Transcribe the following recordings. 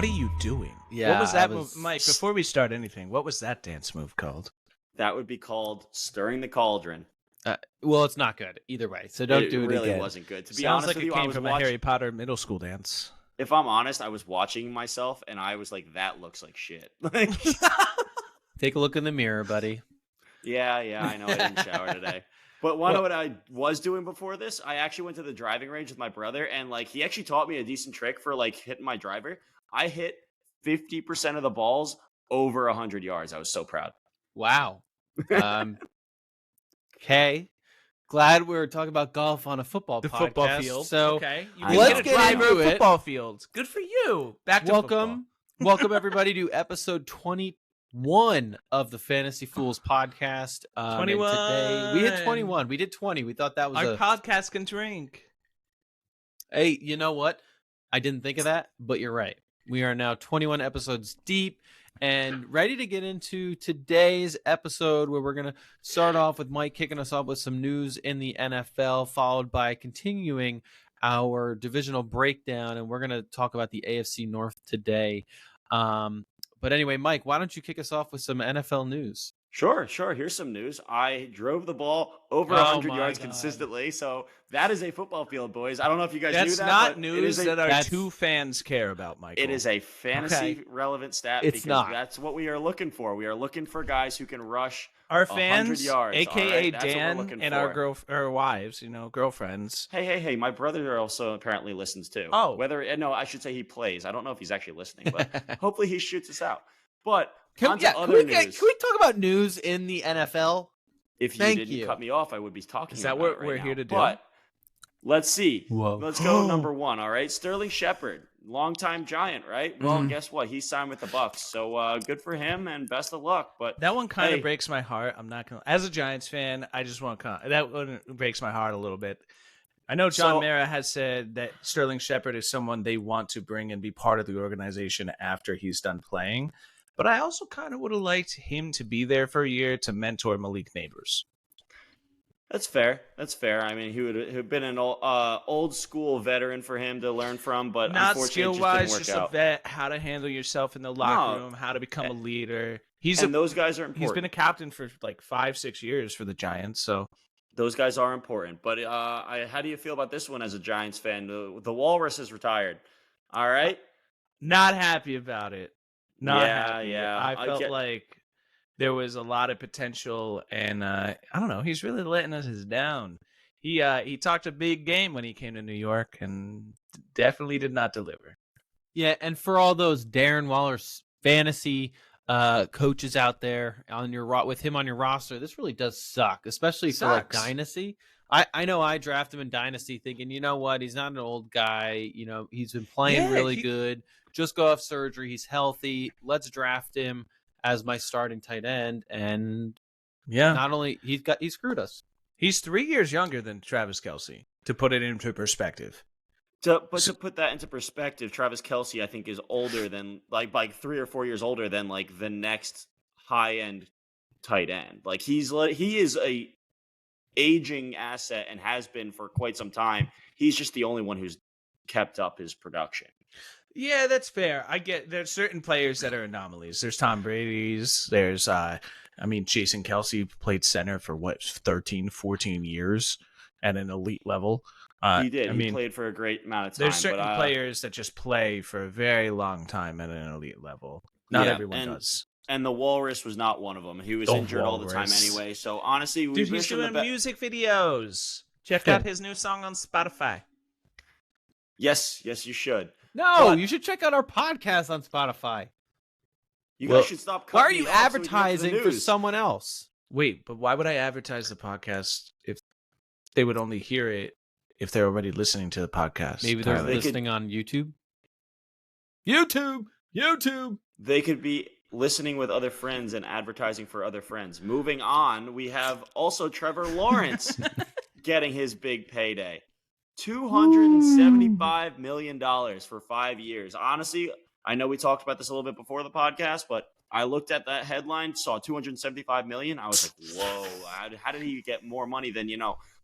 What are you doing? Yeah, What was that move? Mike, before we start anything, what was that dance move called? That would be called stirring the cauldron. Well, it's not good either way, so don't do it really again. wasn't good. To be Sounds honest like with it you, came I was from a Harry Potter middle school dance. If I'm honest, I was watching myself and I was like, that looks like shit. Like, Take a look in the mirror, buddy. yeah, I know I didn't shower today. But what I was doing before this, I actually went to the driving range with my brother, and like he actually taught me a decent trick for like hitting my driver. I hit 50% of the balls over 100 yards. I was so proud. Wow. Okay. Glad we're talking about golf on a football podcast. Football field. So okay, let's get into it. Football fields. Good for you. Back to welcome everybody to episode 21 of the Fantasy Fools podcast. 21. Today we hit 21. We did 20. We thought that was our podcast can drink. Hey, you know what? I didn't think of that, but you're right. We are now 21 episodes deep and ready to get into today's episode, where we're going to start off with Mike kicking us off with some news in the NFL, followed by continuing our divisional breakdown, and we're going to talk about the AFC North today. But anyway, Mike, why don't you kick us off with some NFL news? Sure. Here's some news. I drove the ball over 100 yards consistently, so that is a football field, boys. I don't know if you guys knew that. That's not news that our two fans care about, Michael. It is a fantasy-relevant stat because that's what we are looking for. We are looking for guys who can rush our 100 fans, yards, a.k.a. right? Dan and our wives, girlfriends. Hey, my brother also apparently listens too. Oh. I should say he plays. I don't know if he's actually listening, but hopefully he shoots us out. But can we talk about news in the NFL? If you didn't cut me off, I would be talking about it. Is that what we're here to do? But let's see. Whoa. Let's go number one, all right? Sterling Shepard, longtime Giant, right? Well, guess what? He signed with the Bucks. So good for him and best of luck. But that one kind of breaks my heart. I'm not going to. As a Giants fan, I just want to. That one breaks my heart a little bit. I know John Mara has said that Sterling Shepard is someone they want to bring and be part of the organization after he's done playing. But I also kind of would have liked him to be there for a year to mentor Malik Neighbors. That's fair. I mean, he would have been an old school veteran for him to learn from, but not unfortunately, skill-wise, it just just didn't work a vet, how to handle yourself in the locker room, how to become a leader. Those guys are important. He's been a captain for like 5-6 years for the Giants, so those guys are important. But how do you feel about this one as a Giants fan? The Walrus is retired. All right, not happy about it. Not happy. Yeah. I felt like there was a lot of potential, and I don't know. He's really letting us down. He talked a big game when he came to New York, and definitely did not deliver. Yeah, and for all those Darren Waller fantasy coaches out there with him on your roster, this really does suck, especially for like Dynasty. I know I drafted him in Dynasty thinking, you know what, he's not an old guy. You know, he's been playing really good. Just go off surgery. He's healthy. Let's draft him as my starting tight end. And not only he screwed us. He's 3 years younger than Travis Kelce, to put it into perspective. To put that into perspective, Travis Kelce, I think, is older than like 3 or 4 years older than like the next high end tight end. Like he is a aging asset and has been for quite some time. He's just the only one who's kept up his production. Yeah, that's fair. I get there's certain players that are anomalies. There's Tom Brady's. There's Jason Kelce played center for 13, 14 years at an elite level. He did. He played for a great amount of time. There's certain players that just play for a very long time at an elite level. Not everyone does. And the Walrus was not one of them. He was injured all the time anyway. So honestly, he's doing music videos. Check out his new song on Spotify. Yes, you should. No, you should check out our podcast on Spotify. You guys should stop. Why are you advertising for someone else? Wait, but why would I advertise the podcast if they would only hear it if they're already listening to the podcast? Maybe they're listening on YouTube. YouTube. They could be listening with other friends and advertising for other friends. Moving on, we have also Trevor Lawrence getting his big payday. $275 million for 5 years. Honestly, I know we talked about this a little bit before the podcast, but I looked at that headline, saw $275 million. I was like, whoa, how did he get more money than,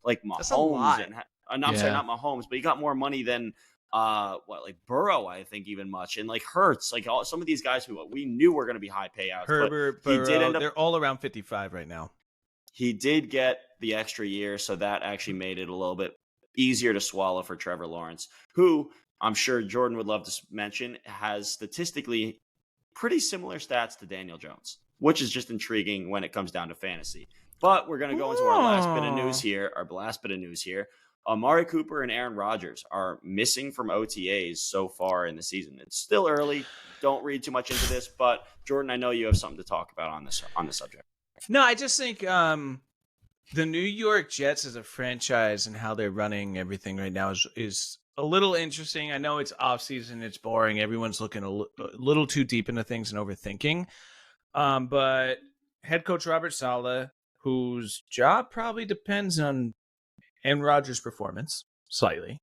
like Mahomes? That's a lot. I'm sorry, not Mahomes, but he got more money than Burrow, I think even much, and like Hurts, like some of these guys who we knew were going to be high payouts. Herbert, but he did Burrow, end up. they're all around 55 right now. He did get the extra year, so that actually made it a little bit easier to swallow for Trevor Lawrence, who I'm sure Jordan would love to mention has statistically pretty similar stats to Daniel Jones, which is just intriguing when it comes down to fantasy. But we're going to go into our last bit of news here. Amari Cooper and Aaron Rodgers are missing from OTAs so far in the season. It's still early. Don't read too much into this, but Jordan, I know you have something to talk about on this subject. No, I just think the New York Jets as a franchise and how they're running everything right now is a little interesting. I know it's off season, it's boring. Everyone's looking a little too deep into things and overthinking. But head coach Robert Saleh, whose job probably depends on Aaron Rodgers' performance slightly,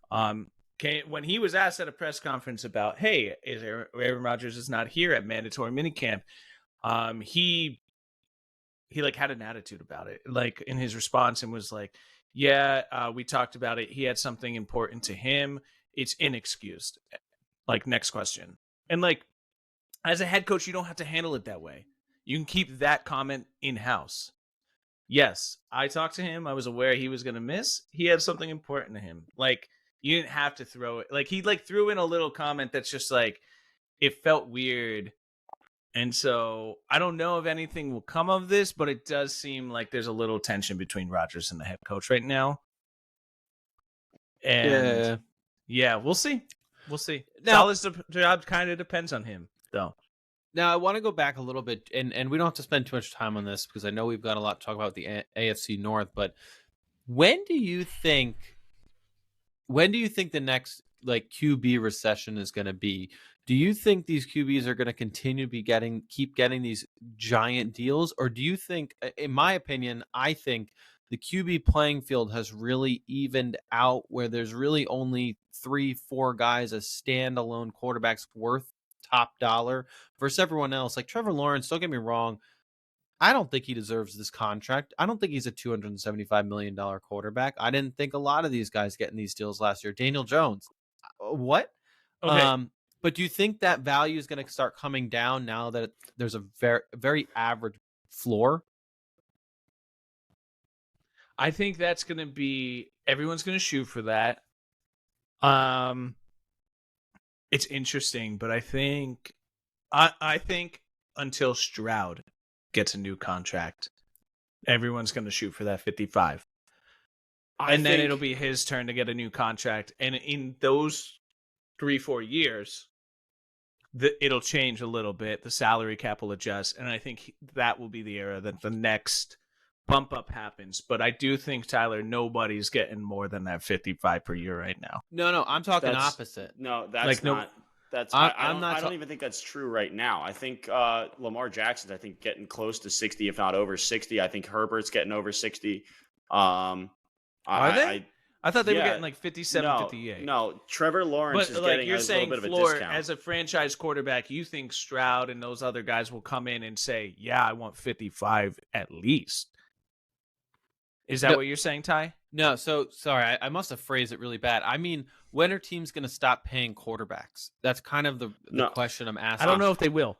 when he was asked at a press conference about, hey, Aaron Rodgers is not here at mandatory minicamp, he like had an attitude about it, like in his response, and was like, yeah, we talked about it. He had something important to him. It's inexcused. Like, next question. And like, as a head coach, you don't have to handle it that way. You can keep that comment in-house. Yes, I talked to him. I was aware he was going to miss. He had something important to him. Like, you didn't have to throw it. Like, he like threw in a little comment that's just like, it felt weird. And so I don't know if anything will come of this, but it does seem like there's a little tension between Rodgers and the head coach right now. And yeah, we'll see. We'll see. Now, Saleh's job kind of depends on him, though. Now, I want to go back a little bit, and we don't have to spend too much time on this because I know we've got a lot to talk about the AFC North. But when do you think the next like QB recession is going to be? Do you think these QBs are going to continue to keep getting these giant deals, or do you think, in my opinion, I think the QB playing field has really evened out, where there's really only 3-4 guys as standalone quarterbacks worth top dollar versus everyone else? Like Trevor Lawrence, don't get me wrong, I don't think he deserves this contract. I don't think he's a $275 million quarterback. I didn't think a lot of these guys getting these deals last year. Daniel Jones, what? Okay. But do you think that value is going to start coming down now that there's a very, very average floor? I think that's going to be, everyone's going to shoot for that. It's interesting, but I think until Stroud gets a new contract, everyone's going to shoot for that 55. Then it'll be his turn to get a new contract. And in those 3-4 years, it'll change a little bit. The salary cap will adjust. And I think that will be the era that the next bump up happens. But I do think, Tyler, nobody's getting more than that 55 per year right now. No, I'm talking opposite. No, that's like, not. No, that's I don't even think that's true right now. I think Lamar Jackson's getting close to 60, if not over 60. I think Herbert's getting over 60. Are they? I thought they were getting like 57, 58. No, Trevor Lawrence is getting a little bit of a discount. As a franchise quarterback, you think Stroud and those other guys will come in and say, yeah, I want 55 at least. Is that what you're saying, Ty? No, so sorry, I must have phrased it really bad. I mean, when are teams going to stop paying quarterbacks? That's kind of the question I'm asking. I don't know if they will.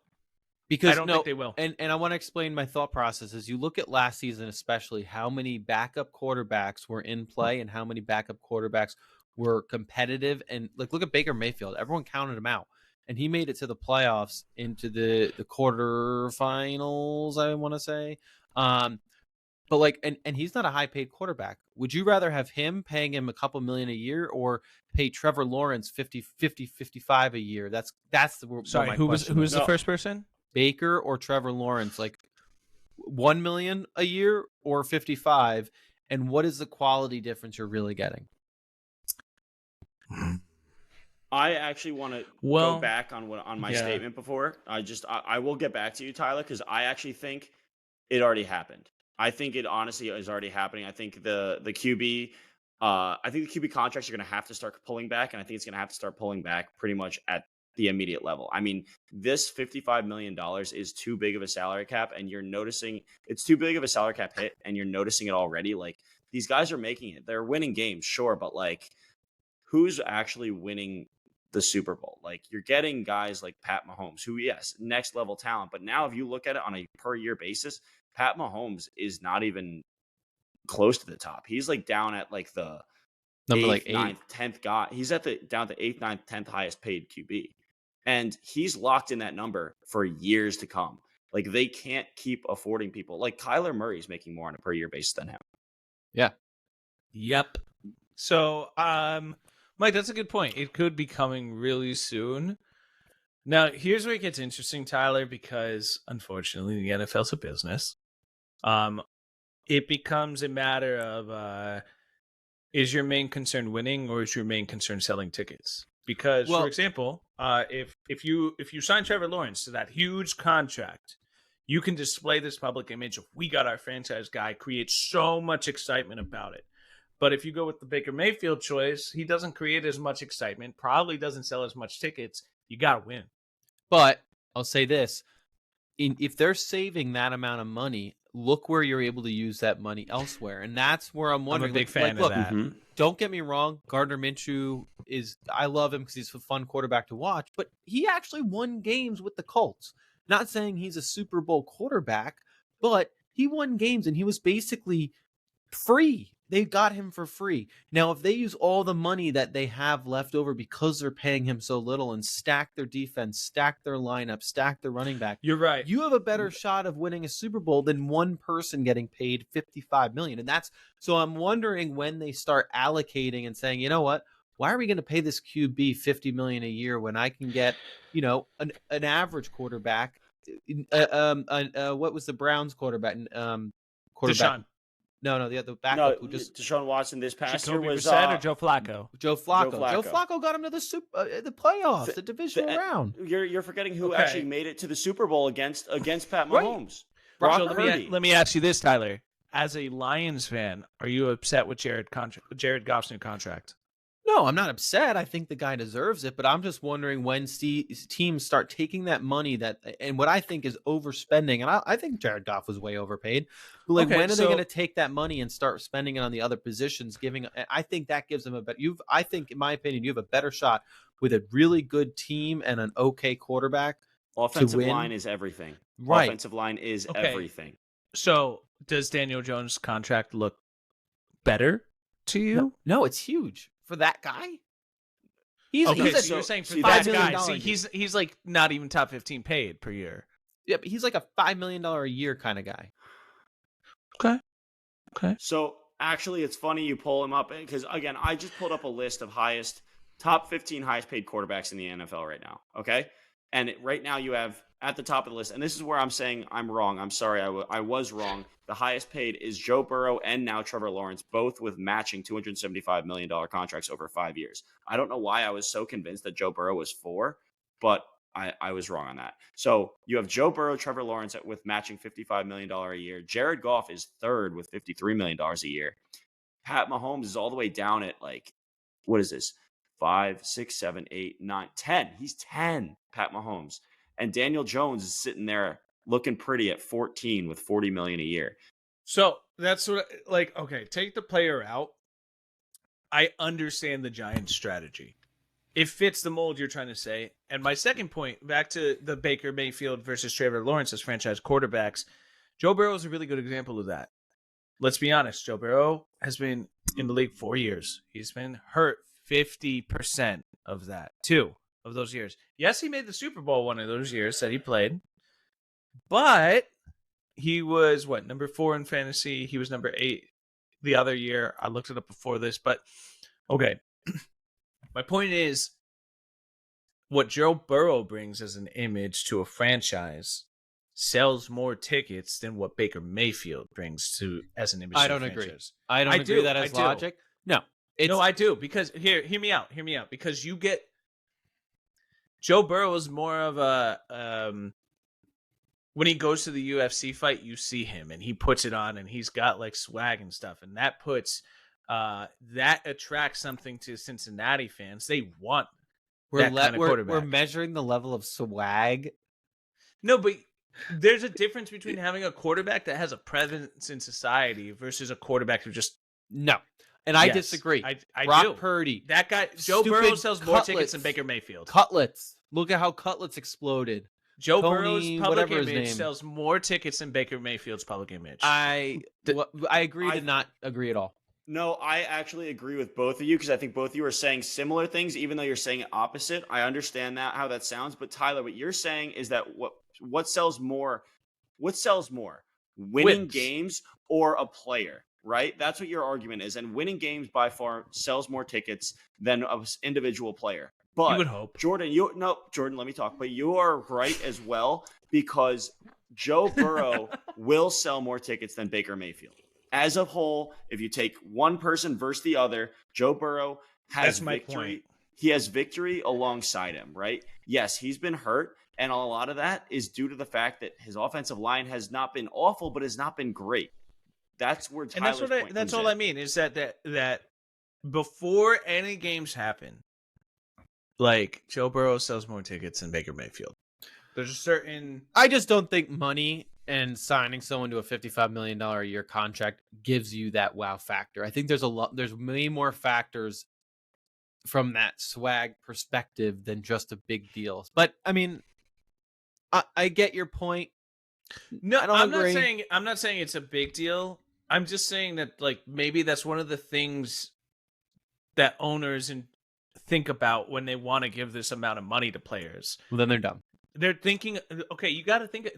Because I don't think they will. And I want to explain my thought process. As you look at last season, especially how many backup quarterbacks were in play and how many backup quarterbacks were competitive. And like, look at Baker Mayfield. Everyone counted him out. And he made it to the playoffs, into the quarterfinals, I want to say. But like, and he's not a high paid quarterback. Would you rather have him paying him a couple million a year, or pay Trevor Lawrence 55 a year? That's the sorry. Who was the first person? Baker or Trevor Lawrence? Like 1 million a year or 55? And what is the quality difference you're really getting? I actually want to go back on my statement before. I will get back to you, Tyler, because I actually think it already happened. I think it honestly is already happening. I think the QB contracts are going to have to start pulling back, and I think it's going to have to start pulling back pretty much at the immediate level. I mean, this $55 million is too big of a salary cap, and you're noticing it's too big of a salary cap hit, and you're noticing it already. Like, these guys are making it. They're winning games, sure, but like, who's actually winning the Super Bowl. Like, you're getting guys like Pat Mahomes, who, yes, next level talent. But now if you look at it on a per year basis, Pat Mahomes is not even close to the top. He's like down at like the Number like 8th, 9th, 10th guy. He's at the down at the 8th, 9th, 10th highest paid QB. And he's locked in that number for years to come. Like, they can't keep affording people. Like, Kyler Murray's making more on a per year basis than him. Yeah. Yep. So, Mike, that's a good point. It could be coming really soon. Now, here's where it gets interesting, Tyler, because unfortunately the NFL's a business. It becomes a matter of is your main concern winning or is your main concern selling tickets? Because, for example, if you sign Trevor Lawrence to that huge contract, you can display this public image of we got our franchise guy, create so much excitement about it. But if you go with the Baker Mayfield choice, he doesn't create as much excitement, probably doesn't sell as much tickets. You got to win. But I'll say this. If they're saving that amount of money, look where you're able to use that money elsewhere. And that's where I'm wondering. I'm a big fan of that. Don't get me wrong. Gardner Minshew I love him because he's a fun quarterback to watch, but he actually won games with the Colts. Not saying he's a Super Bowl quarterback, but he won games and he was basically free. They got him for free. Now, if they use all the money that they have left over because they're paying him so little and stack their defense, stack their lineup, stack their running back, you're right. You have a better shot of winning a Super Bowl than one person getting paid $55 million. And so I'm wondering when they start allocating and saying, you know what? Why are we going to pay this QB $50 million a year when I can get, an average quarterback? What was the Browns quarterback? Deshaun. No, the backup who just Deshaun Watson this past Jacoby year was Brissett or Joe Flacco. Joe Flacco got him to the playoffs, the divisional round. You're forgetting who actually made it to the Super Bowl against Pat Mahomes. Right. Brock So Purdy. let me ask you this, Tyler. As a Lions fan, are you upset with Jared Goff's new contract? No, I'm not upset. I think the guy deserves it, but I'm just wondering when teams start taking that money and what I think is overspending, and I think Jared Goff was way overpaid. But when are they going to take that money and start spending it on the other positions? I think that gives them a better. I think, in my opinion, you have a better shot with a really good team and an okay quarterback. Offensive line is everything. Right. Offensive line is everything. So, does Daniel Jones' contract look better to you? No, it's huge. For that guy? So you're saying for that guy. See, he's like not even top 15 paid per year. Yeah, but he's like a $5 million a year kind of guy. Okay. So actually, it's funny you pull him up because, again, I just pulled up a list of top 15 highest paid quarterbacks in the NFL right now. Okay. And right now you have at the top of the list, and this is where I'm saying I'm wrong. I'm sorry. I was wrong. The highest paid is Joe Burrow and now Trevor Lawrence, both with matching $275 million contracts over 5 years. I don't know why I was so convinced that Joe Burrow was 4, but I was wrong on that. So you have Joe Burrow, Trevor Lawrence with matching $55 million a year. Jared Goff is 3rd with $53 million a year. Pat Mahomes is all the way down at what is this? 5, 6, 7, 8, 9, 10. He's 10, Pat Mahomes. And Daniel Jones is sitting there looking pretty at 14 with $40 million a year. So that's what, okay, take the player out. I understand the Giants' strategy. It fits the mold you're trying to say. And my second point, back to the Baker Mayfield versus Trevor Lawrence as franchise quarterbacks, Joe Burrow is a really good example of that. Let's be honest. Joe Burrow has been in the league 4 years. He's been hurt 50% of that, 2 of those years. Yes, he made the Super Bowl one of those years that he played, but he was number 4 in fantasy. He was number 8 the other year. I looked it up before this, but okay. My point is, what Joe Burrow brings as an image to a franchise sells more tickets than what Baker Mayfield brings to as an image. I to don't a agree. franchise. I don't agree that as logic. No, I do, because hear me out. Because you get Joe Burrow is more of a when he goes to the UFC fight, you see him and he puts it on and he's got swag and stuff, and that puts that attracts something to Cincinnati fans. They want that kind of quarterback. We're measuring the level of swag. No, but there's a difference between having a quarterback that has a presence in society versus a quarterback who just no. And I Yes, disagree. I Brock do. Purdy. That guy, Joe Stupid Burrow, sells more cutlets. tickets than Baker Mayfield. Cutlets. Look at how Cutlets exploded. Joe Tony, Burrow's public whatever his image name. sells more tickets than Baker Mayfield's public image. I agree to not agree at all. No, I actually agree with both of you because I think both of you are saying similar things, even though you're saying opposite. I understand that how that sounds, but Tyler, what you're saying is that what sells more? What sells more? Winning Wins. games or a player, right? That's what your argument is. And winning games by far sells more tickets than an individual player. But you would hope. Jordan, let me talk. But you are right as well because Joe Burrow will sell more tickets than Baker Mayfield. As a whole, if you take one person versus the other, Joe Burrow has victory. He has victory alongside him, right? Yes, he's been hurt, and a lot of that is due to the fact that his offensive line has not been awful, but has not been great. That's where Tyler's point that's comes all in. I mean is that before any games happen, like Joe Burrow sells more tickets than Baker Mayfield. There's a certain. I just don't think money and signing someone to a $55 million a year contract gives you that wow factor. I think there's way more factors from that swag perspective than just a big deal. But I mean, I get your point. No, I don't agree. I'm not saying it's a big deal. I'm just saying that like maybe that's one of the things that owners think about when they want to give this amount of money to players. Well, then they're dumb. They're thinking, okay, you got to think.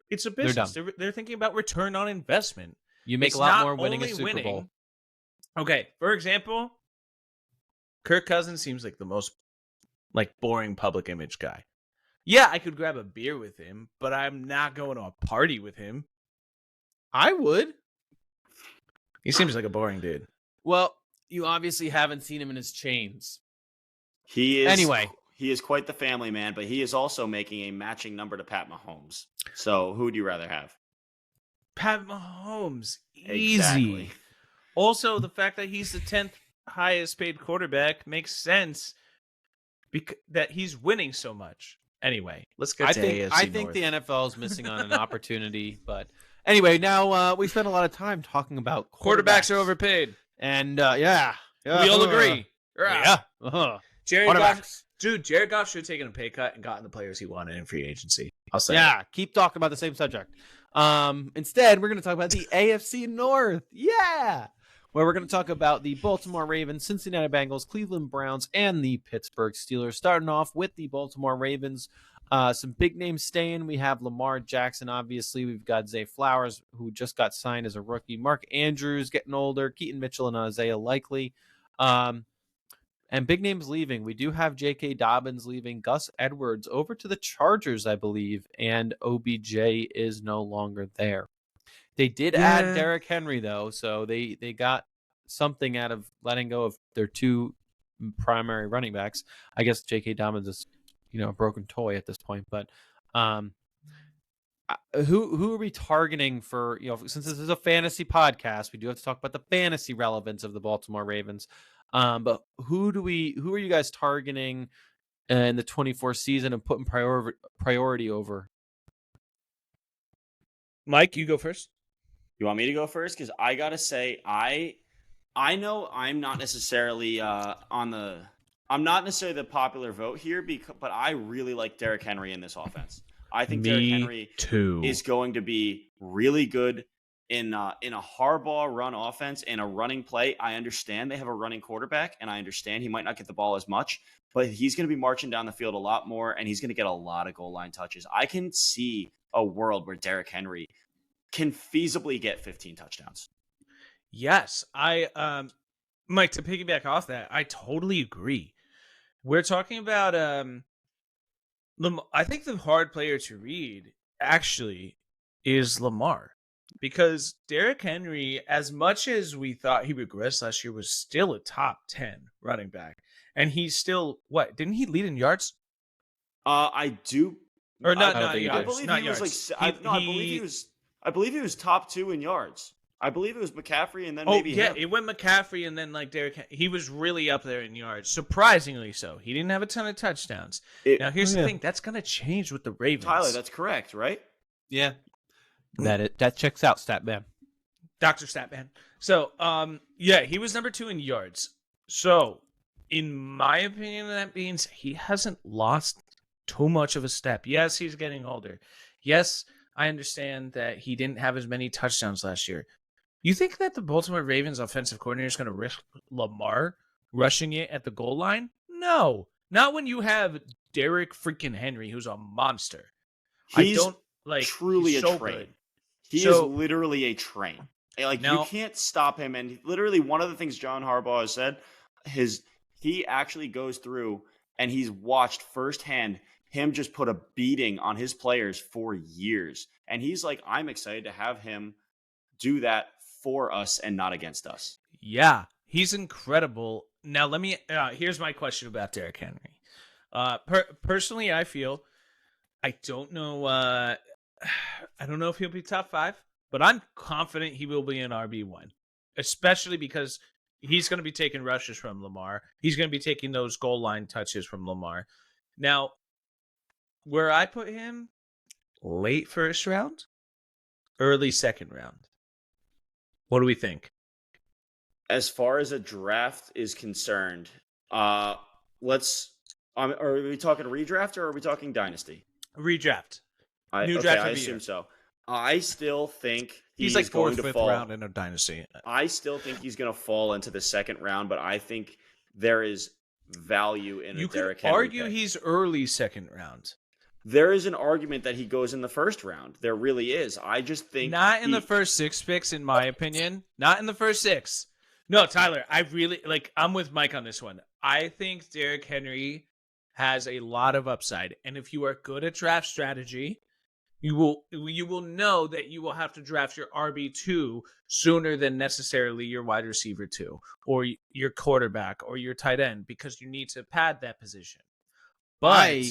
It's a business. They're thinking about return on investment. You make a lot more winning a Super Bowl. Okay, for example, Kirk Cousins seems like the most boring public image guy. Yeah, I could grab a beer with him, but I'm not going to a party with him. I would. He seems like a boring dude. Well, you obviously haven't seen him in his chains. He is anyway. He is quite the family man, but he is also making a matching number to Pat Mahomes. So who would you rather have? Pat Mahomes. Easy. Exactly. Also, the fact that he's the 10th highest paid quarterback makes sense because that he's winning so much. Anyway, let's get to AFC I think North. the NFL is missing on an opportunity. But anyway, now we spent a lot of time talking about quarterbacks are overpaid. And yeah, we all agree. Yeah. Jared Goff should have taken a pay cut and gotten the players he wanted in free agency. I'll say. Yeah, keep talking about the same subject. Instead, we're going to talk about the AFC North. Yeah. Where we're going to talk about the Baltimore Ravens, Cincinnati Bengals, Cleveland Browns, and the Pittsburgh Steelers. Starting off with the Baltimore Ravens. Some big names staying. We have Lamar Jackson, obviously. We've got Zay Flowers, who just got signed as a rookie. Mark Andrews getting older. Keaton Mitchell and Isaiah Likely. And big names leaving. We do have J.K. Dobbins leaving. Gus Edwards over to the Chargers, I believe. And OBJ is no longer there. They did add Derrick Henry, though. So they got something out of letting go of their two primary running backs. I guess J.K. Dobbins is, a broken toy at this point. But who are we targeting for, since this is a fantasy podcast, we do have to talk about the fantasy relevance of the Baltimore Ravens. But who are you guys targeting in the 24 season and putting priority over? Mike, you go first. You want me to go first? Because I gotta say, I know I'm not necessarily I'm not necessarily the popular vote here, but I really like Derrick Henry in this offense. I think Derrick Henry is going to be really good in a Harbaugh run offense and a running play. I understand they have a running quarterback, and I understand he might not get the ball as much, but he's going to be marching down the field a lot more, and he's going to get a lot of goal line touches. I can see a world where Derrick Henry can feasibly get 15 touchdowns. Yes, Mike, to piggyback off that, I totally agree. We're talking about I think the hard player to read actually is Lamar. Because Derrick Henry, as much as we thought he regressed last year, was still a top 10 running back. And he's still, didn't he lead in yards? I do. Or not I yards. believe not he yards. was I believe he was top 2 in yards. I believe it was McCaffrey and then maybe him. It went McCaffrey and then Derrick. He was really up there in yards, surprisingly so. He didn't have a ton of touchdowns. Now here's the thing: that's going to change with the Ravens. Tyler, that's correct, right? Yeah, that checks out, Statman. Dr. Statman. So, yeah, he was number 2 in yards. So, in my opinion, that means he hasn't lost too much of a step. Yes, he's getting older. Yes, I understand that he didn't have as many touchdowns last year. You think that the Baltimore Ravens offensive coordinator is going to risk Lamar rushing it at the goal line? No, not when you have Derrick freaking Henry, who's a monster. He's truly he's a so train. good. He is literally a train. Like, now, you can't stop him. And literally, one of the things John Harbaugh has said is he actually goes through and he's watched firsthand him just put a beating on his players for years. And he's like, I'm excited to have him do that for us and not against us. Yeah, he's incredible. Now, let me. Here's my question about Derrick Henry. Personally, I feel I don't know. I don't know if he'll be top 5, but I'm confident he will be an RB1, especially because he's going to be taking rushes from Lamar. He's going to be taking those goal line touches from Lamar. Now, where I put him, late first round, early second round. What do we think? As far as a draft is concerned, are we talking redraft or are we talking dynasty? Redraft. New draft. I assume so. I still think he's like going 4th, to 5th fall. round in a dynasty. I still think he's going to fall into the second round, but I think there is value in a Derrick Henry. You could argue he's early second round. There is an argument that he goes in the first round. There really is. I just think not in the first 6 picks, in my opinion. Not in the first 6. No, Tyler, I really I'm with Mike on this one. I think Derrick Henry has a lot of upside, and if you are good at draft strategy, you will know that you will have to draft your RB2 sooner than necessarily your wide receiver 2 or your quarterback or your tight end, because you need to pad that position. But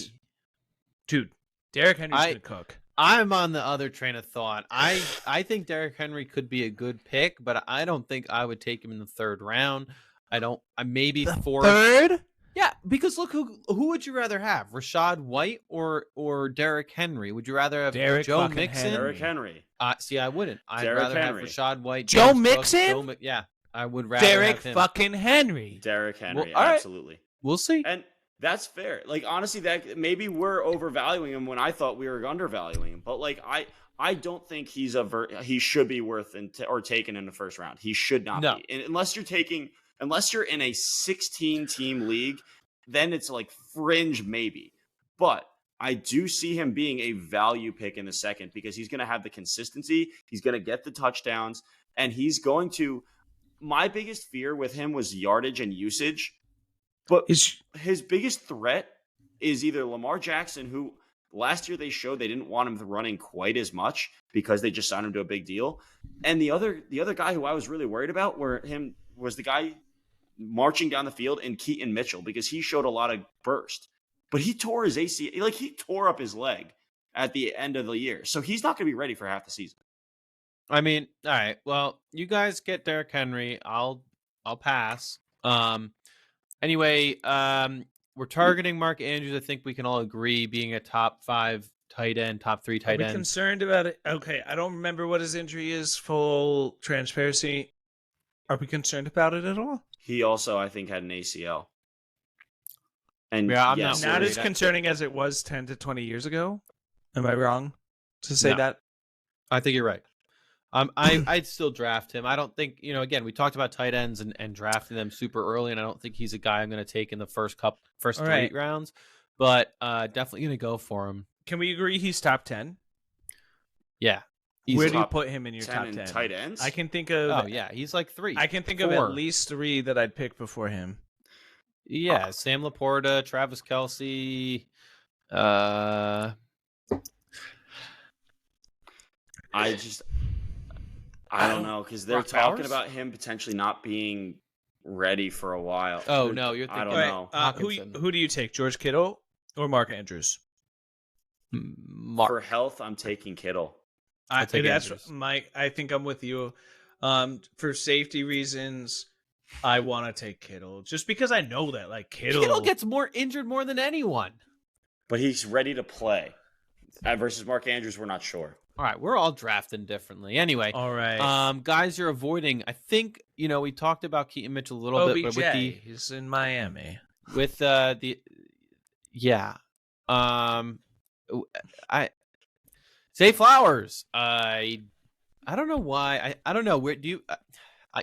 dude, Derrick Henry's going to cook. I'm on the other train of thought. I think Derrick Henry could be a good pick, but I don't think I would take him in the 3rd round. I maybe the 4th. 3rd? Yeah, because look, who would you rather have? Rashad White or Derrick Henry? Would you rather have Joe Mixon? Derrick Henry. See, I wouldn't. I'd Derrick rather Henry. have Rashad White. Joe Mixon? Yeah, I would rather Derrick have him. fucking Henry. Derrick Henry, Well, absolutely. Right. We'll see. And that's fair. Like, honestly, that maybe we're overvaluing him when I thought we were undervaluing him. But like, I don't think he should be worth or taken in the first round. He should not be. And unless you're in a 16-team league, then it's like fringe maybe. But I do see him being a value pick in the second because he's going to have the consistency. He's going to get the touchdowns, and he's going to. My biggest fear with him was yardage and usage. But his biggest threat is either Lamar Jackson, who last year they showed they didn't want him running quite as much because they just signed him to a big deal. And the other guy who I was really worried about was the guy marching down the field in Keaton Mitchell, because he showed a lot of burst. But he tore his ACL, like he tore up his leg at the end of the year. So he's not going to be ready for half the season. I mean, all right. Well, you guys get Derrick Henry. I'll pass. Anyway, we're targeting Mark Andrews. I think we can all agree being a top 5 tight end, top 3 tight end. Are we concerned about it? Okay, I don't remember what his injury is. Full transparency. Are we concerned about it at all? He also, I think, had an ACL. And yeah, I'm not as concerning as it was 10 to 20 years ago. Am I wrong to say that? I think you're right. I'd still draft him. I don't think, again, we talked about tight ends and drafting them super early, and I don't think he's a guy I'm going to take in the first 3 rounds, but definitely going to go for him. Can we agree he's top 10? Yeah. Where do you put him in your top 10? Tight ends? I can think of. Oh, yeah. He's like 3. I can think of at least 3 that I'd pick before him. Yeah. Sam Laporta, Travis Kelce. I don't know, because they're talking about him potentially not being ready for a while. Oh, no. You're thinking. I don't know. Who do you take, George Kittle or Mark Andrews? For health, I'm taking Kittle. I think I'm with you. For safety reasons, I want to take Kittle just because I know that Kittle gets injured more than anyone. But he's ready to play. Versus Mark Andrews, we're not sure. All right, we're all drafting differently. Anyway, All right. guys, you're avoiding. I think we talked about Keaton Mitchell a little bit, but OBJ, he's in Miami. with the yeah, I Zay Flowers. I don't know why. I don't know. Where do you?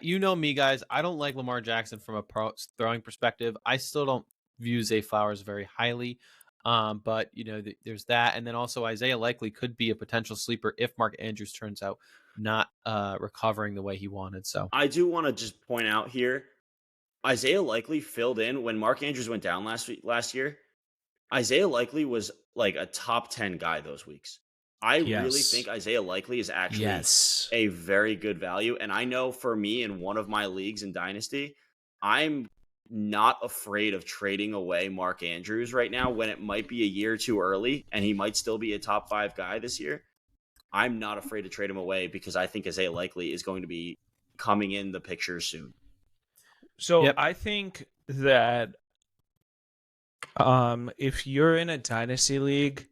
You know me, guys. I don't like Lamar Jackson from a throwing perspective. I still don't view Zay Flowers very highly. But there's that, and then also Isaiah Likely could be a potential sleeper if Mark Andrews turns out not recovering the way he wanted. So I do want to just point out here, Isaiah Likely filled in when Mark Andrews went down last year. Isaiah Likely was like a top 10 guy those weeks. I really think Isaiah Likely is actually a very good value. And I know for me in one of my leagues in Dynasty, I'm not afraid of trading away Mark Andrews right now when it might be a year too early and he might still be a top 5 guy this year. I'm not afraid to trade him away because I think Isaiah Likely is going to be coming in the picture soon. So I think that if you're in a Dynasty league,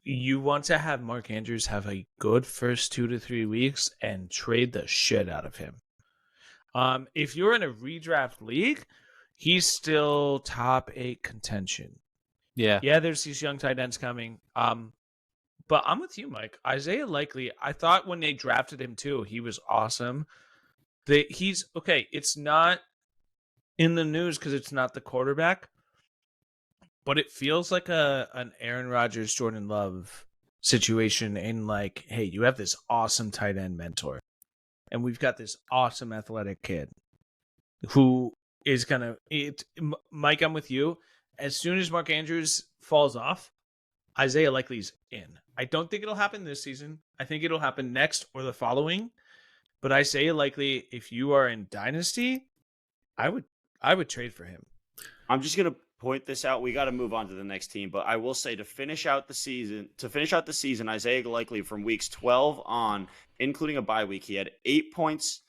you want to have Mark Andrews have a good first 2 to 3 weeks and trade the shit out of him. If you're in a redraft league, he's still top 8 contention. Yeah, there's these young tight ends coming. But I'm with you, Mike. Isaiah Likely, I thought when they drafted him too, he was awesome. He's okay. It's not in the news because it's not the quarterback, but it feels like an Aaron Rodgers, Jordan Love situation in like, hey, you have this awesome tight end mentor, and we've got this awesome athletic kid who is gonna. Mike, I'm with you. As soon as Mark Andrews falls off, Isaiah Likely's in. I don't think it'll happen this season. I think it'll happen next or the following. But Isaiah Likely, if you are in Dynasty, I would trade for him. I'm just gonna point this out. We got to move on to the next team, but I will say to finish out the season, Isaiah Likely from weeks 12 on, including a bye week, he had 8 points,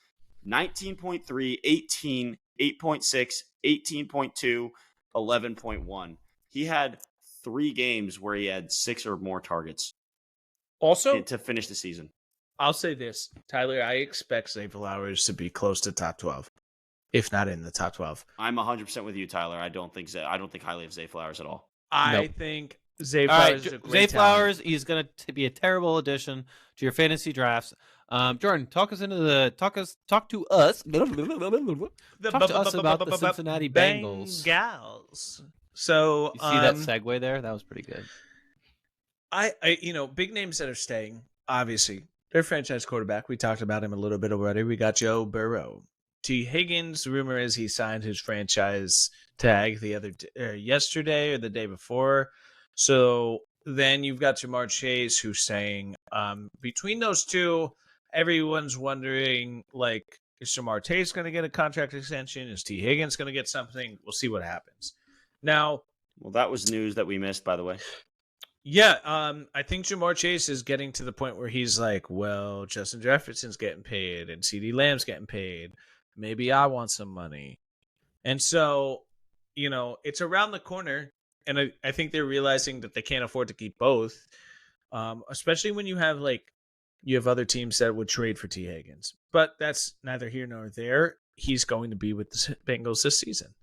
19.3, 18, 8.6, 18.2, 11.1. He had 3 games where he had 6 or more targets. Also, to finish the season. I'll say this, Tyler, I expect Zay Flowers to be close to top 12, if not in the top 12. I'm 100% with you, Tyler. I don't think highly of Zay Flowers at all. I think Zay Flowers is a great Zay Flowers, talent. he's going to be a terrible addition to your fantasy drafts. Jordan, talk to us talk to us about the Cincinnati Bengals. So you see that segue there? That was pretty good. I big names that are staying, obviously. Their franchise quarterback, we talked about him a little bit already. We got Joe Burrow. T. Higgins, the rumor is he signed his franchise tag yesterday or the day before. So then you've got Jamar Chase, who's saying between those two, everyone's wondering, like, is Jamar Chase going to get a contract extension? Is T. Higgins going to get something? We'll see what happens. Now, well, that was news that we missed, by the way. Yeah, I think Jamar Chase is getting to the point where he's like, well, Justin Jefferson's getting paid and CeeDee Lamb's getting paid. Maybe I want some money. And so, it's around the corner. And I think they're realizing that they can't afford to keep both, especially when you have other teams that would trade for T. Higgins. But that's neither here nor there. He's going to be with the Bengals this season.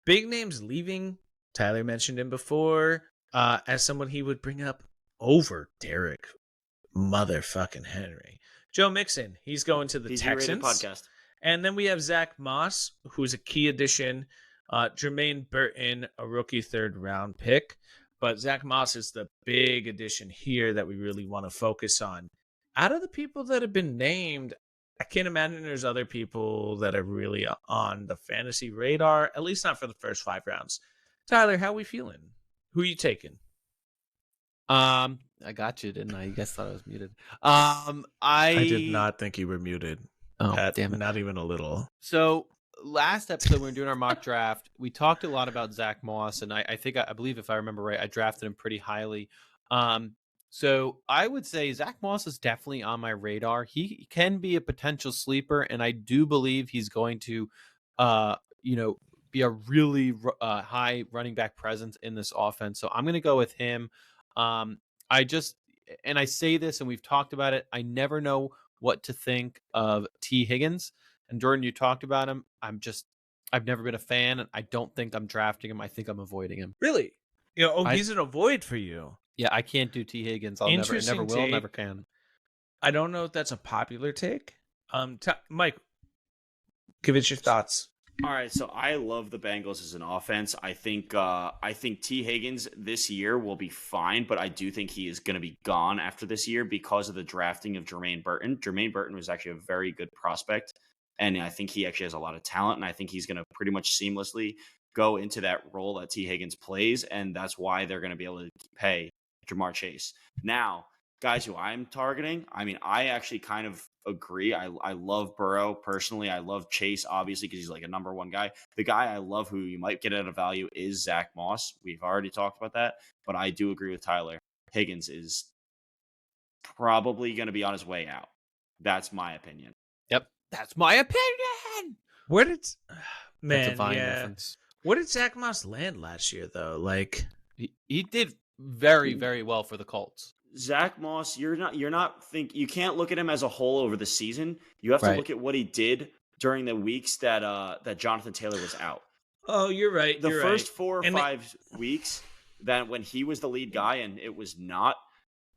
Big names leaving. Tyler mentioned him before. As someone he would bring up over Derek motherfucking Henry. Joe Mixon, he's going to the Texans. Podcast. And then we have Zach Moss, who's a key addition. Jermaine Burton, a rookie 3rd round pick. But Zach Moss is the big addition here that we really want to focus on. Out of the people that have been named, I can't imagine there's other people that are really on the fantasy radar, at least not for the first 5 rounds. Tyler, how are we feeling? Who are you taking? I got you, didn't I? You guys thought I was muted. I did not think you were muted. Oh, damn it. Not even a little. So last episode, when we were doing our mock draft, we talked a lot about Zach Moss, and I believe if I remember right, I drafted him pretty highly. So I would say Zach Moss is definitely on my radar. He can be a potential sleeper, and I do believe he's going to, be a really high running back presence in this offense. So I'm going to go with him. and I say this, and we've talked about it, I never know what to think of T. Higgins. And Jordan, you talked about him. I've never been a fan, and I don't think I'm drafting him. I think I'm avoiding him. Really? He's an avoid for you. Yeah, I can't do T. Higgins. Never Interesting will, take. never can. I don't know if that's a popular take. Mike, give us your thoughts. All right, so I love the Bengals as an offense. I think T. Higgins this year will be fine, but I do think he is going to be gone after this year because of the drafting of Jermaine Burton. Jermaine Burton was actually a very good prospect, and I think he actually has a lot of talent, and I think he's going to pretty much seamlessly go into that role that T. Higgins plays, and that's why they're going to be able to pay Jamar Chase. Now, guys who I'm targeting, I mean, I actually kind of agree. I love Burrow personally. I love Chase, obviously, because he's like a number one guy. The guy I love who you might get at a value is Zach Moss. We've already talked about that, but I do agree with Tyler. Higgins is probably going to be on his way out. That's my opinion. Yep, that's my opinion. Where did That's a Vine reference. Where did Zach Moss land last year, though? Like he did very, very well for the Colts. Zach Moss, you can't look at him as a whole over the season. You have to look at what he did during the weeks that Jonathan Taylor was out. Oh, you're right. The first 4 or 5 weeks that when he was the lead guy and it was not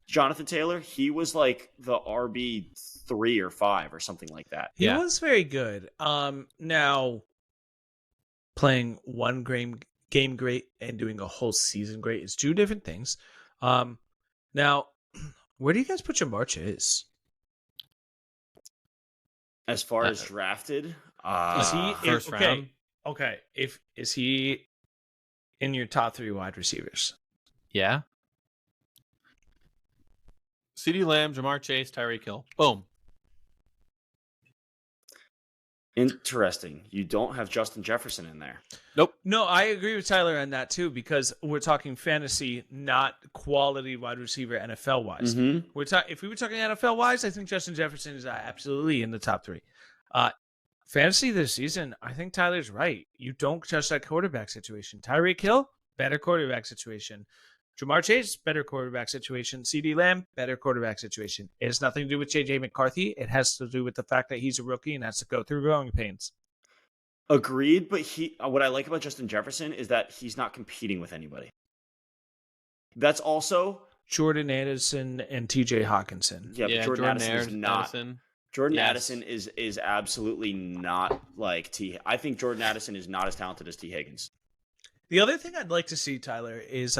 Jonathan Taylor, he was like the RB3 or 5 or something like that. He was very good. Now playing one game great and doing a whole season great is two different things. Now, where do you guys put Jamar Chase? As far as drafted, is he first round? Okay, is he in your top 3 wide receivers? Yeah. CeeDee Lamb, Jamar Chase, Tyreek Hill. Boom. Interesting. You don't have Justin Jefferson in there. Nope. No, I agree with Tyler on that too, because we're talking fantasy, not quality wide receiver NFL wise. Mm-hmm. If we were talking NFL wise, I think Justin Jefferson is absolutely in the top 3. Fantasy this season, I think Tyler's right. You don't touch that quarterback situation. Tyreek Hill, better quarterback situation. Jamar Chase, better quarterback situation. CeeDee Lamb, better quarterback situation. It has nothing to do with J.J. McCarthy. It has to do with the fact that he's a rookie and has to go through growing pains. Agreed, but what I like about Justin Jefferson is that he's not competing with anybody. That's also Jordan Addison and T.J. Hawkinson. Yeah, Jordan Addison is not. Jordan Addison is absolutely not like I think Jordan Addison is not as talented as T. Higgins. The other thing I'd like to see, Tyler, is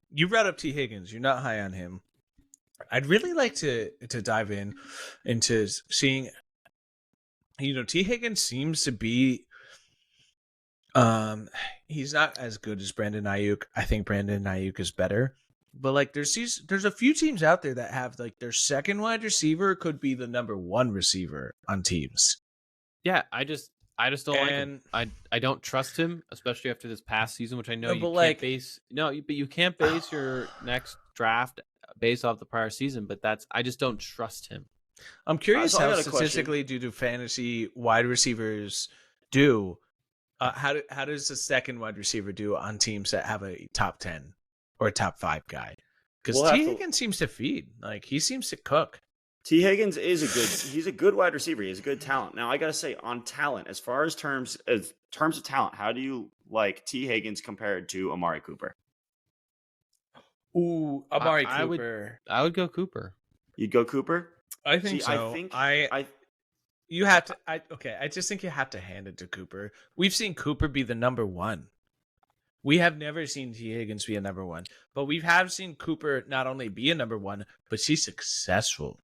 you brought up T. Higgins. You're not high on him. I'd really like to dive into seeing. T. Higgins seems to be. He's not as good as Brandon Ayuk. I think Brandon Ayuk is better. But like there's a few teams out there that have like their second wide receiver could be the number 1 receiver on teams. Yeah, I just don't like him. I don't trust him, especially after this past season, which I know you can't base your next draft based off the prior season, but I just don't trust him. I'm curious how statistically do fantasy wide receivers do? How does the second wide receiver do on teams that have a top 10 or a top 5 guy? Because T. Higgins seems to feed. Like he seems to cook. T. Higgins he's a good wide receiver. He has a good talent. Now I gotta say, on talent, as far as terms of talent, how do you like T. Higgins compared to Amari Cooper? Ooh, Amari Cooper. I would go Cooper. You'd go Cooper? I think so. You have to. I just think you have to hand it to Cooper. We've seen Cooper be the number 1. We have never seen T. Higgins be a number 1, but we have seen Cooper not only be a number 1, but she's successful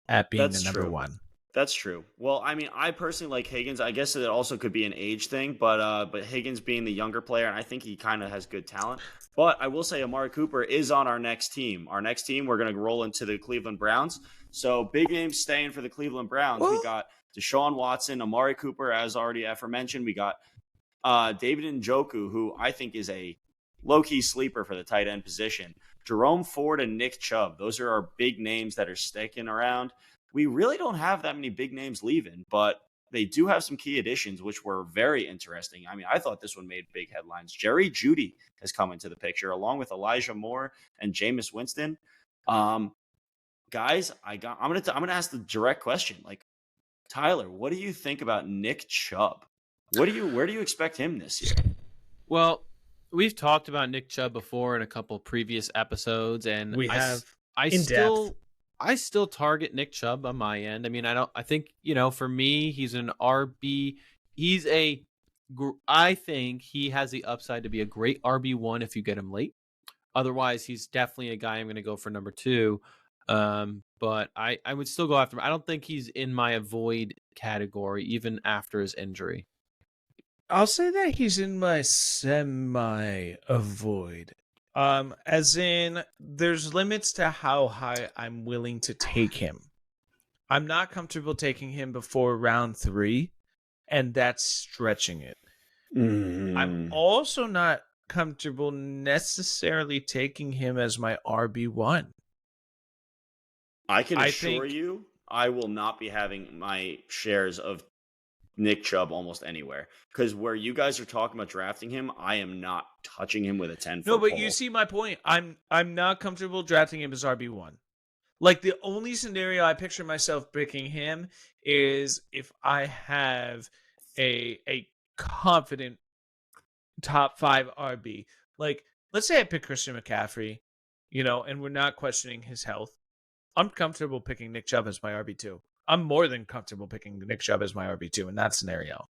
at being the number 1. That's true. Well, I mean, I personally like Higgins. I guess it also could be an age thing, but Higgins being the younger player, and I think he kind of has good talent. But I will say Amari Cooper is on our next team. Our next team, we're going to roll into the Cleveland Browns. So big names staying for the Cleveland Browns. We got Deshaun Watson, Amari Cooper, as already aforementioned. We got David Njoku, who I think is a low-key sleeper for the tight end position. Jerome Ford and Nick Chubb. Those are our big names that are sticking around. We really don't have that many big names leaving, but they do have some key additions, which were very interesting. I mean, I thought this one made big headlines. Jerry Jeudy has come into the picture, along with Elijah Moore and Jameis Winston. guys, I'm gonna ask the direct question. Like, Tyler, what do you think about Nick Chubb? Where do you expect him this year? Well, we've talked about Nick Chubb before in a couple previous episodes, and I still target Nick Chubb on my end. I mean, I think, for me, he's an RB. I think he has the upside to be a great RB1 if you get him late. Otherwise, he's definitely a guy I'm going to go for number 2. But I would still go after him. I don't think he's in my avoid category, even after his injury. I'll say that he's in my semi-avoid. As in, there's limits to how high I'm willing to take him. I'm not comfortable taking him before round 3, and that's stretching it. I'm also not comfortable necessarily taking him as my RB1. I can assure you, I will not be having my shares of Nick Chubb almost anywhere, because where you guys are talking about drafting him, I am not touching him with a 10-foot No, but pole. you see my point. I'm not comfortable drafting him as RB1. Like, the only scenario I picture myself picking him is if I have a confident top 5 RB. Like, let's say I pick Christian McCaffrey, and we're not questioning his health. I'm comfortable picking Nick Chubb as my RB2. I'm more than comfortable picking Nick Chubb as my RB2 in that scenario.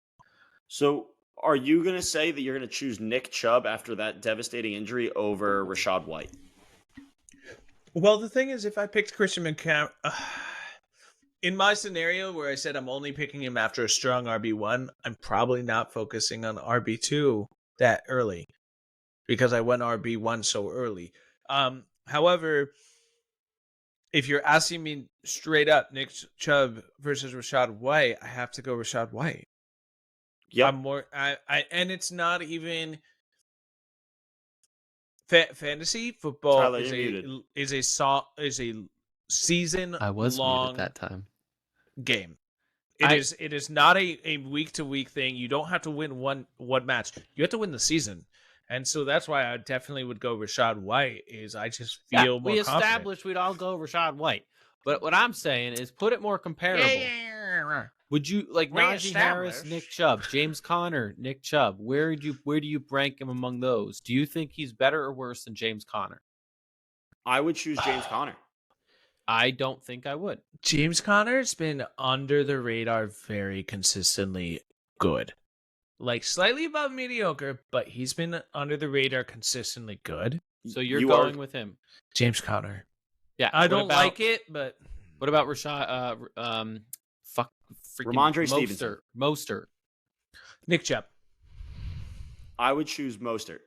So are you going to say that you're going to choose Nick Chubb after that devastating injury over Rachaad White? Well, the thing is, if I picked Christian McCaffrey, in my scenario where I said I'm only picking him after a strong RB1, I'm probably not focusing on RB2 that early because I went RB1 so early. However, if you're asking me straight up, Nick Chubb versus Rachaad White, I have to go Rachaad White. Yeah, and it's not even fantasy football. Tyler, is a season I was long muted that time. Game. It is not a week to week thing. You don't have to win one match. You have to win the season. And so that's why I definitely would go Rachaad White. Is I just feel more confident. We established we'd all go Rachaad White. But what I'm saying is put it more comparable. Yeah. Would you like Najee Harris, Nick Chubb, James Conner, Nick Chubb? Where do you rank him among those? Do you think he's better or worse than James Conner? I would choose James Conner. I don't think I would. James Conner's been under the radar very consistently good. Like slightly above mediocre, but he's been under the radar consistently good. So you're going with him. James Conner. Yeah. I don't like it, but what about Rashad Ramondre Stevenson. Mostert. Nick Chubb. I would choose Mostert.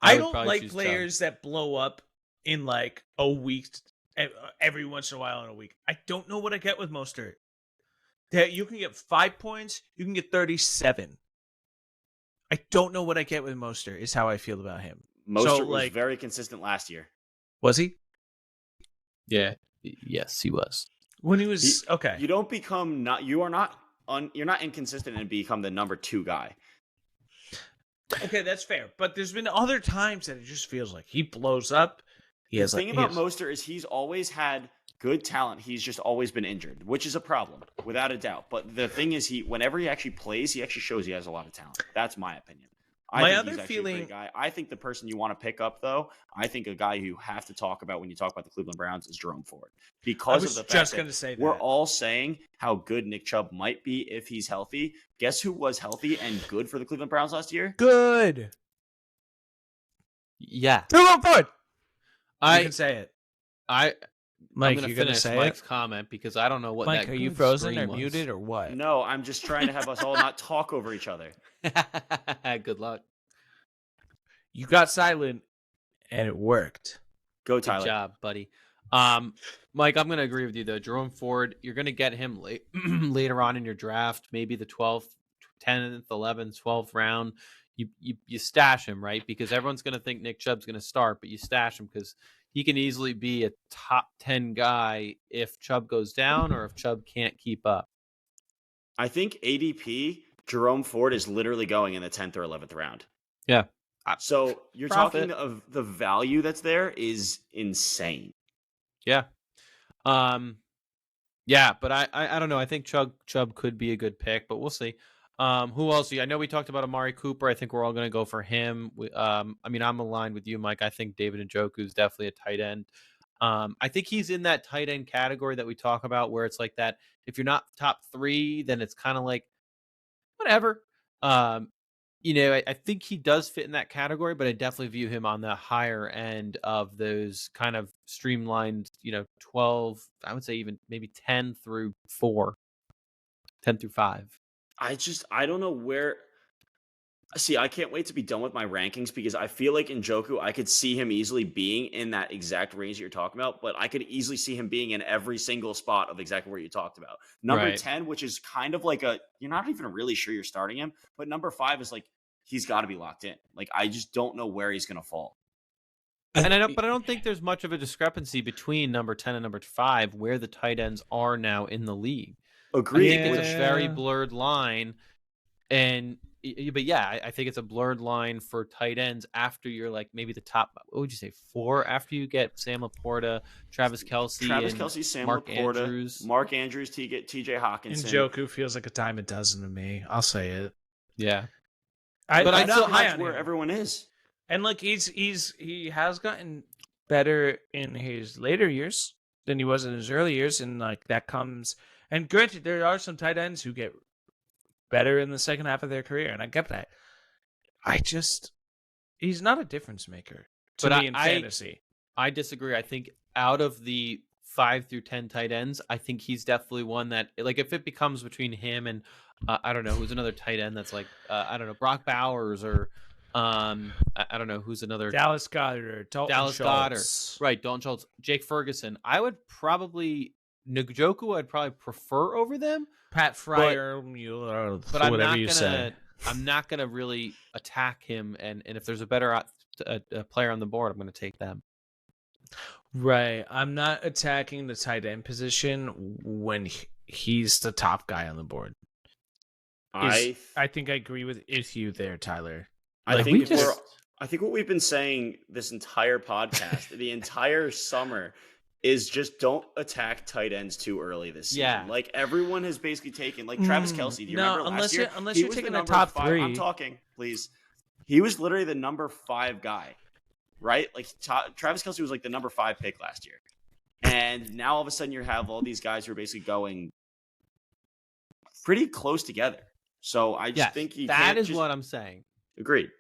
I don't like players that blow up in like a week, every once in a while in a week. I don't know what I get with Mostert. That you can get 5 points, you can get 37. I don't know what I get with Mostert, is how I feel about him. Mostert was very consistent last year. Was he? Yeah. Yes, he was. When he was okay. You don't become you're not inconsistent and become the number 2 guy. Okay, that's fair. But there's been other times that it just feels like he blows up. The thing about Mostert is he's always had good talent. He's just always been injured, which is a problem, without a doubt. But the thing is, whenever he actually plays, he actually shows he has a lot of talent. That's my opinion. I think he's a great guy. I think the person you want to pick up, though, I think a guy you have to talk about when you talk about the Cleveland Browns is Jerome Ford. Because of the fact that we're all saying how good Nick Chubb might be if he's healthy. Guess who was healthy and good for the Cleveland Browns last year? Good. Yeah. Jerome Ford. You can say it. Mike, you're going to say Mike's comment because I don't know what Mike, that are you frozen or muted or what? No, I'm just trying to have us all not talk over each other. Good luck. You got silent and it worked. Go, Tyler. Good job, buddy. Mike, I'm going to agree with you, though. Jerome Ford, you're going to get him later on in your draft, maybe the 12th, 10th, 11th, 12th round. You stash him, right? Because everyone's going to think Nick Chubb's going to start, but you stash him because he can easily be a top 10 guy if Chubb goes down or if Chubb can't keep up. I think ADP, Jerome Ford is literally going in the 10th or 11th round. Yeah. So you're talking of the value that's there is insane. Yeah. Yeah, but I don't know. I think Chubb could be a good pick, but we'll see. Who else? I know we talked about Amari Cooper. I think we're all going to go for him. I mean, I'm aligned with you, Mike. I think David Njoku is definitely a tight end. I think he's in that tight end category that we talk about, where it's like that. If you're not top 3, then it's kind of like whatever. I think he does fit in that category, but I definitely view him on the higher end of those kind of streamlined, 12, I would say even maybe 10 through 4, 10 through 5. I don't know where. See, I can't wait to be done with my rankings because I feel like Njoku, I could see him easily being in that exact range that you're talking about, but I could easily see him being in every single spot of exactly where you talked about. Number Right. 10, which is kind of like you're not even really sure you're starting him, but number 5 is like, he's got to be locked in. Like, I just don't know where he's going to fall. But I don't think there's much of a discrepancy between number 10 and number 5 where the tight ends are now in the league. Agreed. I think it's a very blurred line. But yeah, I think it's a blurred line for tight ends after you're like maybe the top, what would you say, 4 after you get Sam Laporta, Travis Kelce, Sam Mark Laporta, Andrews. Mark Andrews, TJ Hawkinson. Njoku feels like a dime a dozen to me. I'll say it. Yeah. But I'm still not high high on where him. everyone is. And like he has gotten better in his later years than he was in his early years, and like that comes. And granted, there are some tight ends who get better in the second half of their career, and I get that. He's not a difference maker to me in fantasy. I disagree. I think out of the 5 through 10 tight ends, I think he's definitely one that, like, if it becomes between him and I don't know who's another tight end that's like I don't know, Brock Bowers or I don't know who's another Dallas Goedert, Dalton Schultz. Right, Dalton Schultz, Jake Ferguson. I would probably Njoku. I'd probably prefer over them. Pat Fryer, but I'm whatever not you gonna. say. I'm not gonna really attack him, and if there's a better player on the board, I'm gonna take them. Right. I'm not attacking the tight end position when he's the top guy on the board. I think I agree with you there, Tyler. I think what we've been saying this entire podcast, the entire summer, is just don't attack tight ends too early this season. Yeah. Like everyone has basically taken, like Travis Kelce. Do you remember last year? Unless you're taking the top 3. I'm talking, please. He was literally the number 5 guy, right? Like Travis Kelce was like the number 5 pick last year. And now all of a sudden you have all these guys who are basically going pretty close together. So I just think that is what I'm saying. Agreed.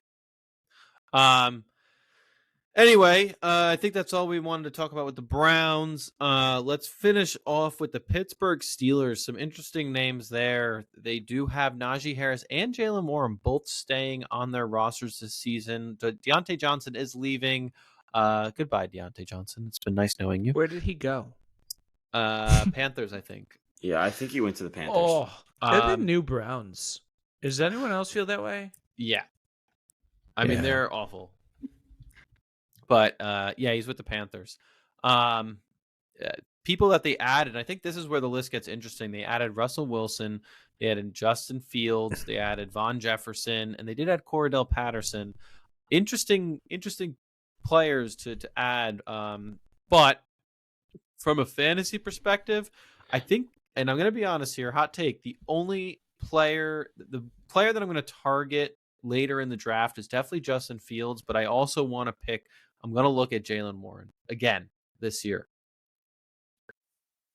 Anyway, I think that's all we wanted to talk about with the Browns. Let's finish off with the Pittsburgh Steelers. Some interesting names there. They do have Najee Harris and Jalen Warren both staying on their rosters this season. Deontay Johnson is leaving. Goodbye, Deontay Johnson. It's been nice knowing you. Where did he go? Panthers, I think. Yeah, I think he went to the Panthers. Oh, they're the new Browns. Does anyone else feel that way? Yeah. I mean, they're awful. But, yeah, he's with the Panthers. People that they added, I think this is where the list gets interesting. They added Russell Wilson. They added Justin Fields. They added Von Jefferson. And they did add Cordell Patterson. Interesting players to add. But from a fantasy perspective, I think, and I'm going to be honest here, hot take, the player that I'm going to target later in the draft is definitely Justin Fields, but I also want to I'm going to look at Jalen Warren again this year.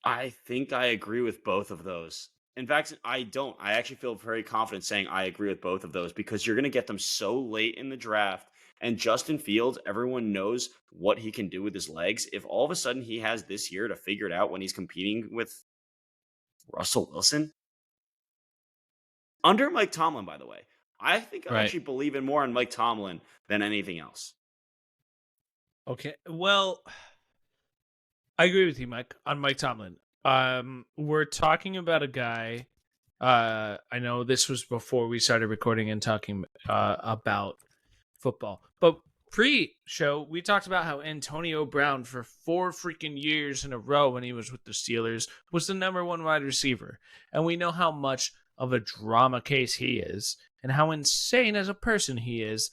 I think I agree with both of those. In fact, I don't. I actually feel very confident saying I agree with both of those because you're going to get them so late in the draft. And Justin Fields, everyone knows what he can do with his legs. If all of a sudden he has this year to figure it out when he's competing with Russell Wilson, under Mike Tomlin, by the way, I think I actually believe in more on Mike Tomlin than anything else. Okay, well, I agree with you, Mike, on Mike Tomlin. We're talking about a guy. I know this was before we started recording and talking about football, but pre-show we talked about how Antonio Brown for 4 freaking years in a row when he was with the Steelers was the number 1 wide receiver, and we know how much of a drama case he is and how insane as a person he is.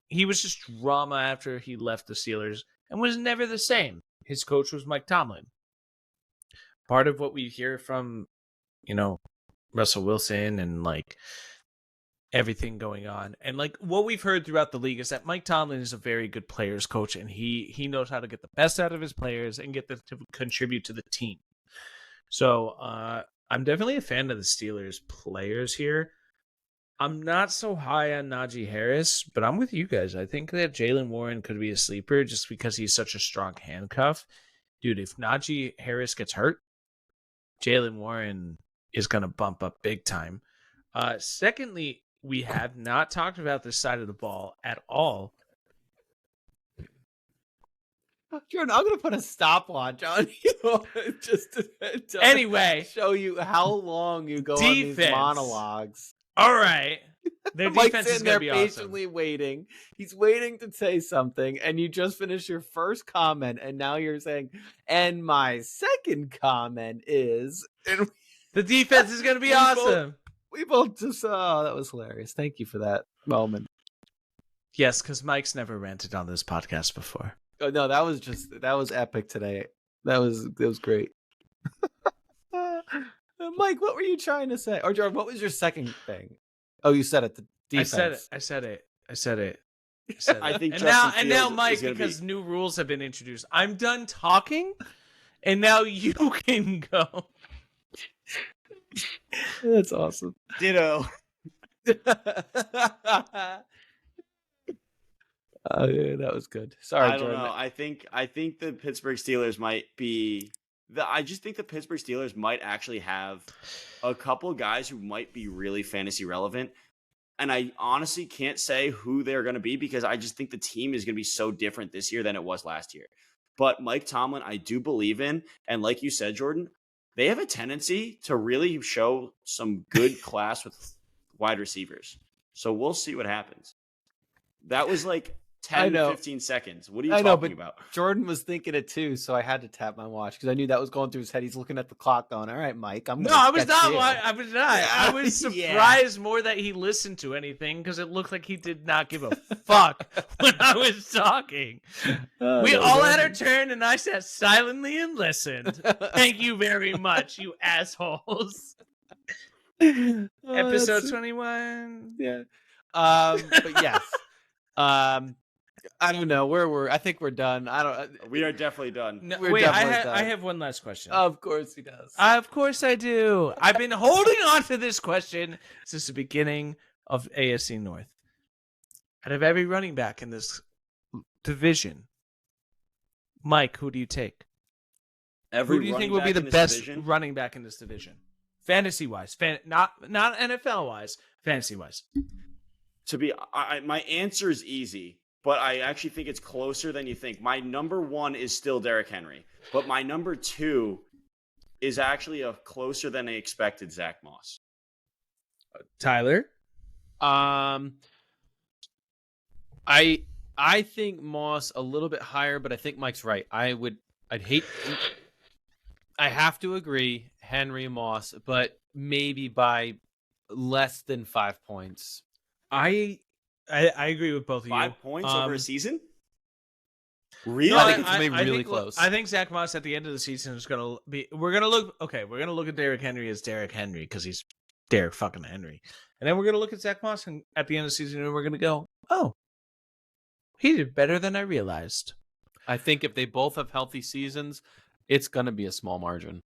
He was just drama after he left the Steelers and was never the same. His coach was Mike Tomlin. part of what we hear from, Russell Wilson and like everything going on, and like what we've heard throughout the league is that Mike Tomlin is a very good players coach, and he knows how to get the best out of his players and get them to contribute to the team. So I'm definitely a fan of the Steelers players here. I'm not so high on Najee Harris, but I'm with you guys. I think that Jaylen Warren could be a sleeper just because he's such a strong handcuff. Dude, if Najee Harris gets hurt, Jaylen Warren is going to bump up big time. Secondly, we have not talked about this side of the ball at all. Jordan, I'm going to put a stopwatch on you just to anyway, show you how long you go on these monologues. All right. Their defense is going to be patiently awesome. waiting. He's waiting to say something, and you just finished your first comment, and now you're saying, and my second comment is... The defense is going to be awesome. We both just... Oh, that was hilarious. Thank you for that moment. Yes, because Mike's never ranted on this podcast before. Oh, no, that was epic today. That was great. Mike, what were you trying to say? Or Jordan, what was your second thing? Oh, you said it. The defense. I said it. I think and now Mike, because new rules have been introduced. I'm done talking, and now you can go. That's awesome. Ditto. Oh, yeah, that was good. Sorry, I don't Jordan. know. I think the Pittsburgh Steelers might be. I just think the Pittsburgh Steelers might actually have a couple guys who might be really fantasy relevant. And I honestly can't say who they're going to be because I just think the team is going to be so different this year than it was last year. But Mike Tomlin, I do believe in. And like you said, Jordan, they have a tendency to really show some good class with wide receivers. So we'll see what happens. That was like 10 to 15 seconds. What are you talking about? Jordan was thinking it too, so I had to tap my watch because I knew that was going through his head. He's looking at the clock going, all right, Mike, I was not. I was not. I was surprised more that he listened to anything because it looked like he did not give a fuck when I was talking. We all had our turn, and I sat silently and listened. Thank you very much, you assholes. Episode 21. Yeah. But yes. I don't know. I think we're done. We are definitely done. No, wait, I have one last question. Of course he does. Of course I do. I've been holding on to this question since the beginning of AFC North. Out of every running back in this division, Mike, who do you take? Who do you think will be the best running back in this division? Fantasy-wise. Not NFL-wise. Fantasy-wise. My answer is easy, but I actually think it's closer than you think. My number one is still Derrick Henry, but my number two is actually a closer than I expected Zach Moss. Tyler? I think Moss a little bit higher, but I think Mike's right. I have to agree, Henry Moss, but maybe by less than 5 points. I agree with both of you. 5 points over a season? Really? No, I think it's going to be really close. I think Zach Moss at the end of the season is going to be. We're going to look at Derrick Henry as Derrick Henry because he's Derrick fucking Henry, and then we're going to look at Zach Moss at the end of the season and we're going to go, oh, he did better than I realized. I think if they both have healthy seasons, it's going to be a small margin.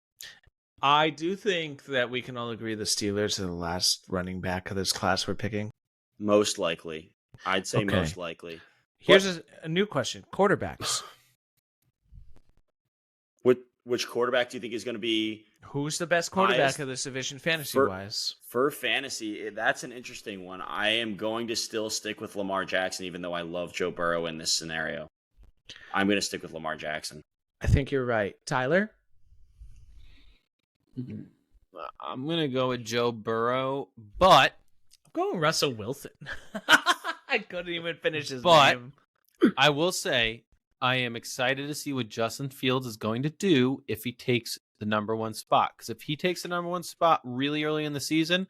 I do think that we can all agree the Steelers are the last running back of this class we're picking. Most likely. I'd say most likely. Here's a new question. Quarterbacks. Which quarterback do you think is going to be... Who's the best quarterback of this division fantasy-wise? For fantasy, that's an interesting one. I am going to still stick with Lamar Jackson, even though I love Joe Burrow in this scenario. I'm going to stick with Lamar Jackson. I think you're right. Tyler? I'm going to go with Joe Burrow, but... Going Russell Wilson. I couldn't even finish his name. I will say I am excited to see what Justin Fields is going to do if he takes the number one spot. Because if he takes the number one spot really early in the season,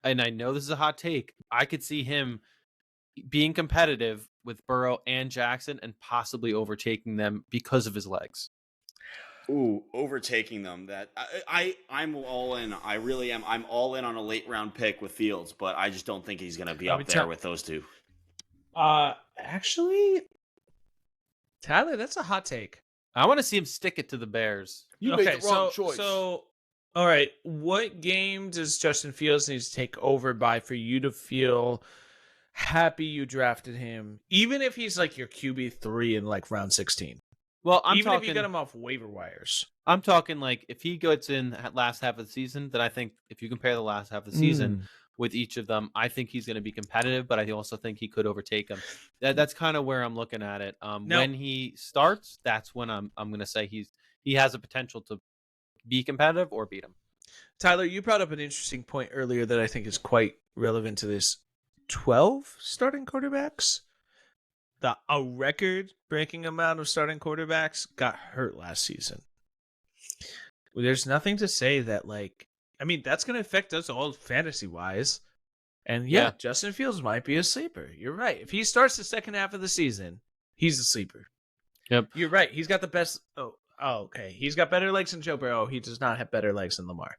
and I know this is a hot take, I could see him being competitive with Burrow and Jackson and possibly overtaking them because of his legs. Ooh, overtaking them. That I'm all in. I really am. I'm all in on a late round pick with Fields, but I just don't think he's going to be up there with those two. Actually, Tyler, that's a hot take. I want to see him stick it to the Bears. You made the wrong choice. So, all right, what game does Justin Fields need to take over by for you to feel happy you drafted him, even if he's like your QB3 in like round 16? Well, even if you get him off waiver wires. I'm talking like if he gets in that last half of the season, then I think if you compare the last half of the season with each of them, I think he's going to be competitive, but I also think he could overtake him. That's kind of where I'm looking at it. When he starts, that's when I'm going to say he has a potential to be competitive or beat him. Tyler, you brought up an interesting point earlier that I think is quite relevant to this. 12 starting quarterbacks? A record-breaking amount of starting quarterbacks got hurt last season. There's nothing to say that, like, I mean, that's going to affect us all fantasy-wise. And yeah, Justin Fields might be a sleeper. You're right. If he starts the second half of the season, he's a sleeper. Yep. You're right. He's got the best. Oh, okay. He's got better legs than Joe Burrow. He does not have better legs than Lamar.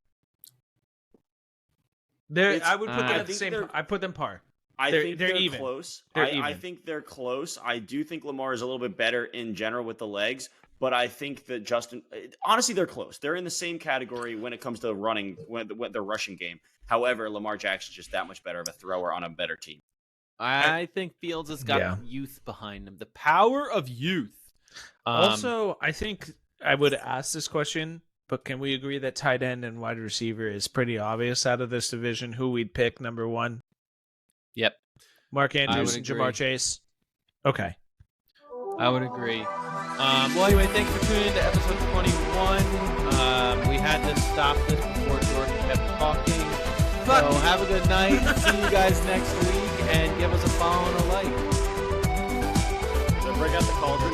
I would put them at the same. I put them par. I think they're even. Close. Even. I think they're close. I do think Lamar is a little bit better in general with the legs, but I think that honestly, they're close. They're in the same category when it comes to running, when the rushing game. However, Lamar Jackson's just that much better of a thrower on a better team. I think Fields has got youth behind him. The power of youth. Also, I think I would ask this question, but can we agree that tight end and wide receiver is pretty obvious out of this division who we'd pick number one? Yep. Mark Andrews and Jamar Chase. Okay. I would agree. Well, anyway, thanks for tuning in to episode 21. We had to stop this before Jordan kept talking. So have a good night. See you guys next week, and give us a follow and a like. So break out the cauldron.